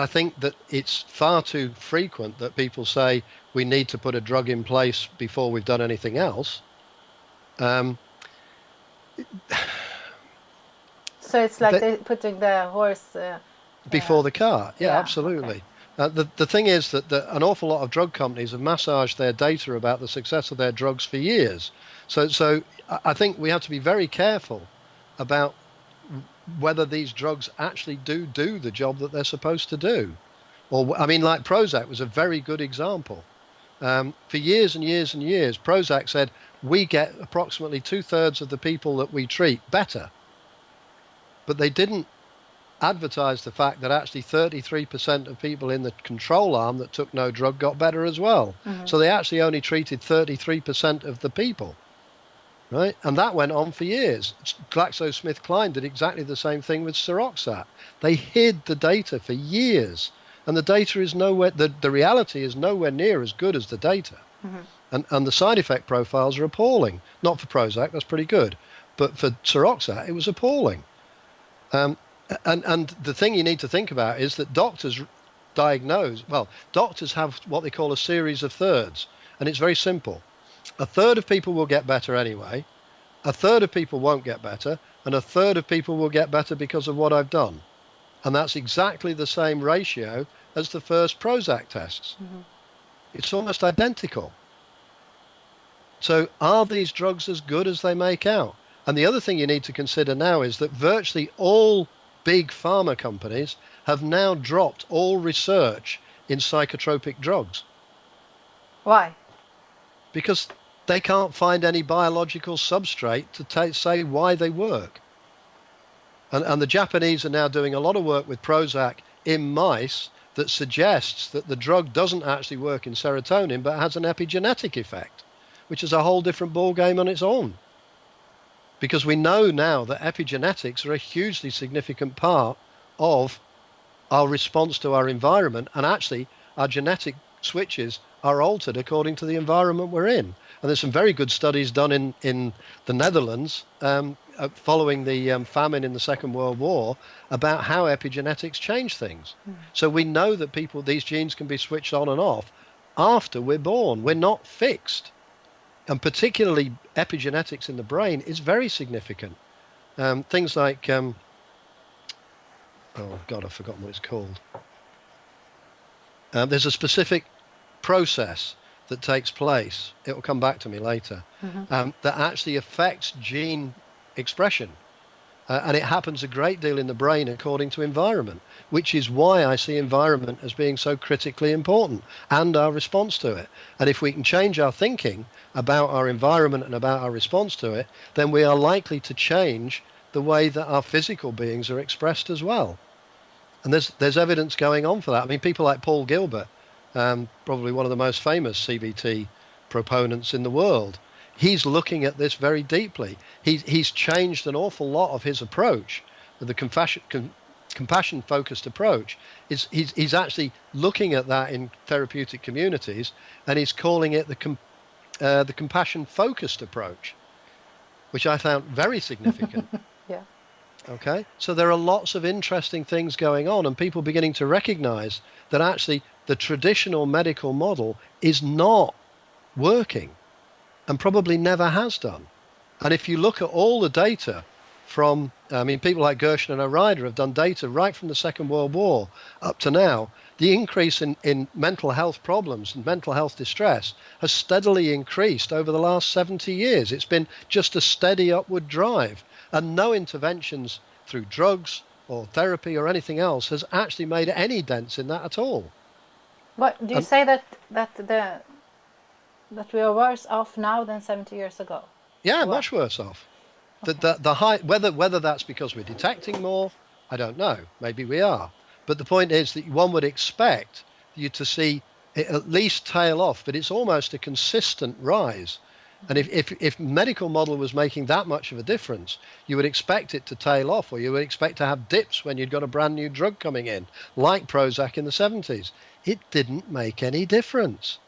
I think that it's far too frequent that people say we need to put a drug in place before we've done anything else. So it's like they're putting the horse before the cart. Yeah, yeah, absolutely. okay. The thing is that an awful lot of drug companies have massaged their data about the success of their drugs for years. So I think we have to be very careful about whether these drugs actually do the job that they're supposed to do. Or, I mean, like Prozac was a very good example. For years and years and years, Prozac said, we get approximately 2/3 of the people that we treat better. But they didn't advertise the fact that actually 33% of people in the control arm that took no drug got better as well. Mm-hmm. So they actually only treated 33% of the people. Right? And that went on for years. GlaxoSmithKline did exactly the same thing with Seroxat. They hid the data for years. And the data is nowhere, the reality is nowhere near as good as the data. Mm-hmm. And the side effect profiles are appalling. Not for Prozac, that's pretty good. But for Seroxat, it was appalling. And the thing you need to think about is that doctors have what they call a series of thirds. And it's very simple. 1/3 of people will get better anyway, 1/3 of people won't get better, and 1/3 of people will get better because of what I've done. And that's exactly the same ratio as the first Prozac tests. Mm-hmm. It's almost identical. So are these drugs as good as they make out? And the other thing you need to consider now is that virtually all big pharma companies have now dropped all research in psychotropic drugs. Why? Because they can't find any biological substrate to say why they work. And the Japanese are now doing a lot of work with Prozac in mice that suggests that the drug doesn't actually work in serotonin, but has an epigenetic effect, which is a whole different ballgame on its own. Because we know now that epigenetics are a hugely significant part of our response to our environment, and actually our genetic switches are altered according to the environment we're in. And there's some very good studies done in the Netherlands following the famine in the Second World War about how epigenetics change things. So we know that these genes can be switched on and off after we're born. We're not fixed. And particularly epigenetics in the brain is very significant. Things like, oh God, I've forgotten what it's called. There's a specific process that takes place, it will come back to me later, that actually affects gene expression. And it happens a great deal in the brain according to environment, which is why I see environment as being so critically important and our response to it. And if we can change our thinking about our environment and about our response to it, then we are likely to change the way that our physical beings are expressed as well. And there's evidence going on for that. I mean, people like Paul Gilbert, probably one of the most famous CBT proponents in the world, he's looking at this very deeply. He's changed an awful lot of his approach, the compassion-focused approach. He's actually looking at that in therapeutic communities, and he's calling it the compassion-focused approach, which I found very significant. Yeah. Okay, so there are lots of interesting things going on, and people beginning to recognize that actually the traditional medical model is not working and probably never has done. And if you look at all the data from, people like Gershon and O'Rider have done data right from the Second World War up to now, the increase in mental health problems and mental health distress has steadily increased over the last 70 years. It's been just a steady upward drive, and no interventions through drugs or therapy or anything else has actually made any dents in that at all. But do you say that we are worse off now than 70 years ago? Yeah, much worse off. Okay. The high, whether that's because we're detecting more, I don't know. Maybe we are. But the point is that one would expect you to see it at least tail off, but it's almost a consistent rise. And if medical model was making that much of a difference, you would expect it to tail off, or you would expect to have dips when you'd got a brand new drug coming in, like Prozac in the 70s. It didn't make any difference.